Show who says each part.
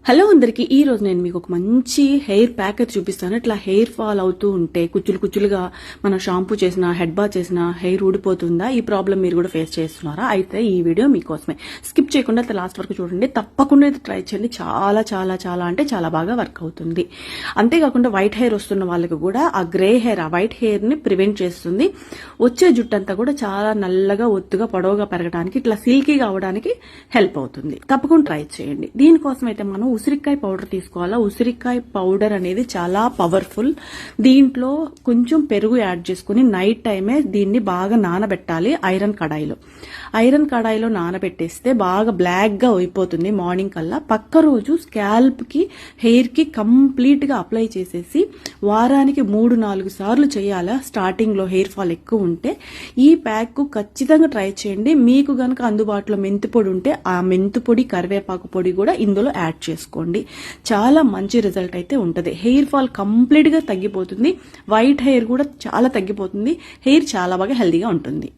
Speaker 1: Hello అందరికి ఈ రోజు నేను మీకు ఒక మంచి హెయిర్ ప్యాక్ అయితే చూపిస్తాను. ఇట్లా హెయిర్ ఫాల్ అవుతూ ఉంటే కుచ్చులుగా మనం షాంపూ చేసినా హెడ్ బాత్ చేసినా హెయిర్ ఊడిపోతుందా, ఈ ప్రాబ్లం మీరు కూడా ఫేస్ చేస్తున్నారా? అయితే ఈ వీడియో మీకోసమే. స్కిప్ చేయకుండా లాస్ట్ వరకు చూడండి. తప్పకుండా ఇది ట్రై చేయండి. చాలా చాలా చాలా అంటే చాలా బాగా వర్క్ అవుతుంది. అంతేకాకుండా వైట్ హెయిర్ వస్తున్న వాళ్ళకి కూడా ఆ గ్రే హెయిర్, ఆ వైట్ హెయిర్ ని ప్రివెంట్ చేస్తుంది. వచ్చే జుట్టు అంతా కూడా చాలా నల్లగా ఒత్తుగా పొడవుగా పెరగడానికి, ఇట్లా సిల్కీగా అవడానికి హెల్ప్ అవుతుంది. తప్పకుండా ట్రై చేయండి. దీనికోసం అయితే మనం ఉసిరికాయ పౌడర్ తీసుకోవాలా. ఉసిరికాయ పౌడర్ అనేది చాలా పవర్ఫుల్. దీంట్లో కొంచెం పెరుగు యాడ్ చేసుకుని నైట్ టైమే దీన్ని బాగా నానబెట్టాలి. ఐరన్ కడాయిలో నానబెట్టేస్తే బాగా బ్లాక్ గా అయిపోతుంది. మార్నింగ్ కల్లా పక్క రోజు స్కాల్ప్ కి, హెయిర్ కి కంప్లీట్ గా అప్లై చేసేసి వారానికి 3-4 సార్లు చేయాలా. స్టార్టింగ్ లో హెయిర్ ఫాల్ ఎక్కువ ఉంటే ఈ ప్యాక్ ఖచ్చితంగా ట్రై చేయండి. మీకు గనక అందుబాటులో మెంతి పొడి ఉంటే ఆ మెంతి పొడి, కరివేపాకు పొడి కూడా ఇందులో యాడ్ చేసుకోండి. చాలా మంచి రిజల్ట్ అయితే ఉంటుంది. హెయిర్ ఫాల్ కంప్లీట్ గా తగ్గిపోతుంది. వైట్ హెయిర్ కూడా చాలా తగ్గిపోతుంది. హెయిర్ చాలా బాగా హెల్దీగా ఉంటుంది.